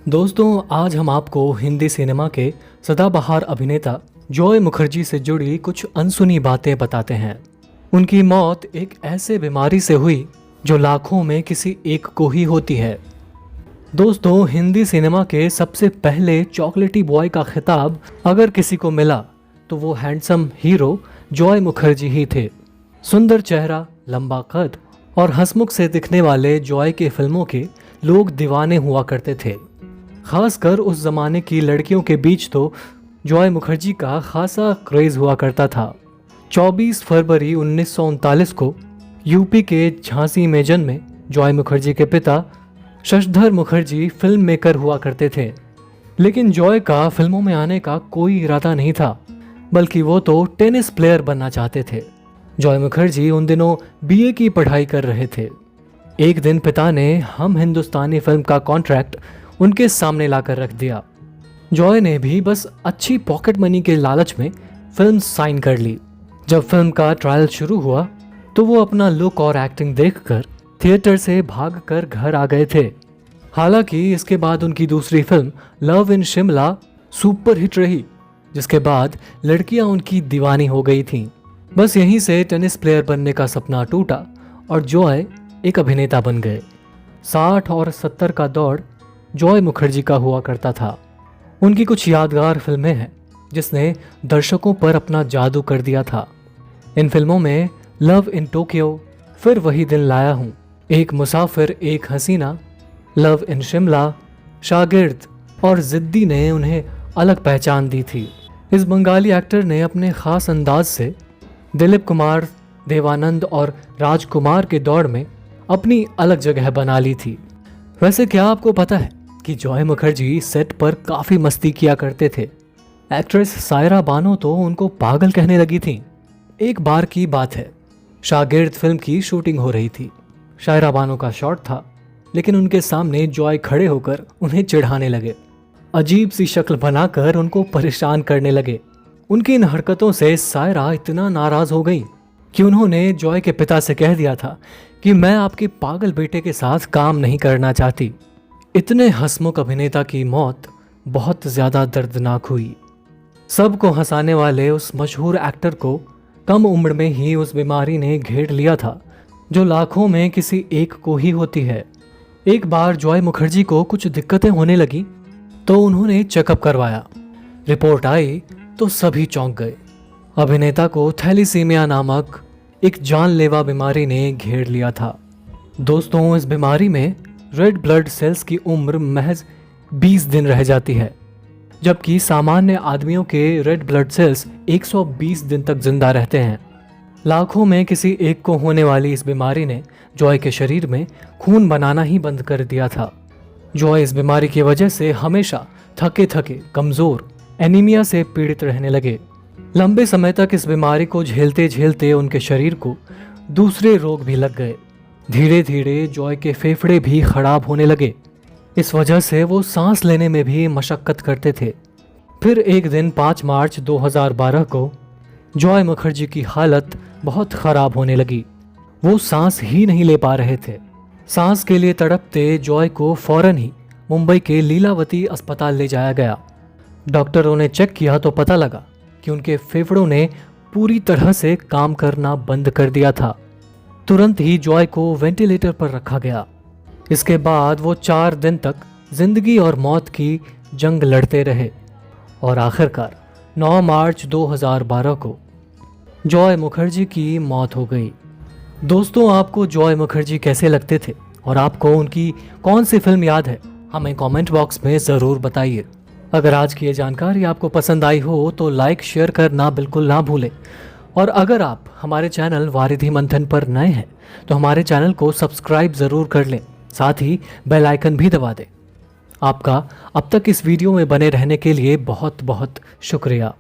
दोस्तों, आज हम आपको हिंदी सिनेमा के सदाबहार अभिनेता जॉय मुखर्जी से जुड़ी कुछ अनसुनी बातें बताते हैं। उनकी मौत एक ऐसे बीमारी से हुई जो लाखों में किसी एक को ही होती है। दोस्तों, हिंदी सिनेमा के सबसे पहले चॉकलेटी बॉय का खिताब अगर किसी को मिला तो वो हैंडसम हीरो जॉय मुखर्जी ही थे। सुंदर चेहरा, लंबा कद और हंसमुख से दिखने वाले जॉय के फिल्मों के लोग दीवाने हुआ करते थे। खासकर उस जमाने की लड़कियों के बीच तो जॉय मुखर्जी का खासा क्रेज हुआ करता था। 24 फरवरी 1939 को यूपी के झांसी में जन्मे जॉय मुखर्जी के पिता शशधर मुखर्जी फिल्म मेकर हुआ करते थे। लेकिन जॉय का फिल्मों में आने का कोई इरादा नहीं था, बल्कि वो तो टेनिस प्लेयर बनना चाहते थे। जॉय मुखर्जी उन दिनों बीए की पढ़ाई कर रहे थे। एक दिन पिता ने हम हिंदुस्तानी फिल्म का कॉन्ट्रैक्ट उनके सामने लाकर रख दिया। जॉय ने भी बस अच्छी पॉकेट मनी के लालच में फिल्म साइन कर ली। जब फिल्म का ट्रायल शुरू हुआ तो वो अपना लुक और एक्टिंग देखकर थिएटर से भागकर घर आ गए थे। हालांकि इसके बाद उनकी दूसरी film love in Shimla super hit रही, जिसके बाद लड़कियां उनकी दीवानी हो गई थीं। बस यहीं से टेनिस प्लेयर बनने का सपना टूटा और जॉय एक अभिनेता बन गए। 60 और 70 का दौर जॉय मुखर्जी का हुआ करता था। उनकी कुछ यादगार फिल्में हैं जिसने दर्शकों पर अपना जादू कर दिया था। इन फिल्मों में लव इन टोक्यो, फिर वही दिन लाया हूँ, एक मुसाफिर एक हसीना, लव इन शिमला, शागिर्द और जिद्दी ने उन्हें अलग पहचान दी थी। इस बंगाली एक्टर ने अपने खास अंदाज से दिलीप कुमार, देवानंद और राजकुमार के दौर में अपनी अलग जगह बना ली थी। वैसे क्या आपको पता है कि जॉय मुखर्जी सेट पर काफी मस्ती किया करते थे। एक्ट्रेस सायरा बानो तो उनको पागल कहने लगी थी। एक बार की बात है, शागिर्द फिल्म की शूटिंग हो रही थी। सायरा बानो का शॉट था, लेकिन उनके सामने जॉय खड़े होकर उन्हें चिढ़ाने लगे। अजीब सी शक्ल बनाकर उनको परेशान करने लगे। उनकी इन हरकतों से सायरा इतना नाराज हो गई कि उन्होंने जॉय के पिता से कह दिया था कि मैं आपके पागल बेटे के साथ काम नहीं करना चाहती। इतने हंसमुख अभिनेता की मौत बहुत ज्यादा दर्दनाक हुई। सबको हंसाने वाले उस मशहूर एक्टर को कम उम्र में ही उस बीमारी ने घेर लिया था जो लाखों में किसी एक को ही होती है। एक बार जॉय मुखर्जी को कुछ दिक्कतें होने लगी तो उन्होंने चेकअप करवाया। रिपोर्ट आई तो सभी चौंक गए। अभिनेता को थैलीसीमिया नामक एक जानलेवा बीमारी ने घेर लिया था। दोस्तों, इस बीमारी में रेड ब्लड सेल्स की उम्र महज 20 दिन रह जाती है, जबकि सामान्य आदमियों के रेड ब्लड सेल्स 120 दिन तक जिंदा रहते हैं। लाखों में किसी एक को होने वाली इस बीमारी ने जॉय के शरीर में खून बनाना ही बंद कर दिया था। जॉय इस बीमारी की वजह से हमेशा थके थके, कमजोर, एनीमिया से पीड़ित रहने लगे। लंबे समय तक इस बीमारी को झेलते झेलते उनके शरीर को दूसरे रोग भी लग गए। धीरे धीरे जॉय के फेफड़े भी खराब होने लगे। इस वजह से वो सांस लेने में भी मशक्कत करते थे। फिर एक दिन 5 मार्च 2012 को जॉय मुखर्जी की हालत बहुत खराब होने लगी। वो सांस ही नहीं ले पा रहे थे। सांस के लिए तड़पते जॉय को फौरन ही मुंबई के लीलावती अस्पताल ले जाया गया। डॉक्टरों ने चेक किया तो पता लगा कि उनके फेफड़ों ने पूरी तरह से काम करना बंद कर दिया था। तुरंत ही जॉय को वेंटिलेटर पर रखा गया। इसके बाद वो 4 दिन तक जिंदगी और मौत की जंग लड़ते रहे और आखिरकार 9 मार्च 2012 को जॉय मुखर्जी की मौत हो गई। दोस्तों, आपको जॉय मुखर्जी कैसे लगते थे और आपको उनकी कौन सी फिल्म याद है, हमें कमेंट बॉक्स में ज़रूर बताइए। अगर आज की ये जानकारी आपको पसंद आई हो तो लाइक शेयर करना बिल्कुल ना भूलें। और अगर आप हमारे चैनल वारिधि मंथन पर नए हैं तो हमारे चैनल को सब्सक्राइब ज़रूर कर लें, साथ ही बेल आइकन भी दबा दें। आपका अब तक इस वीडियो में बने रहने के लिए बहुत बहुत शुक्रिया।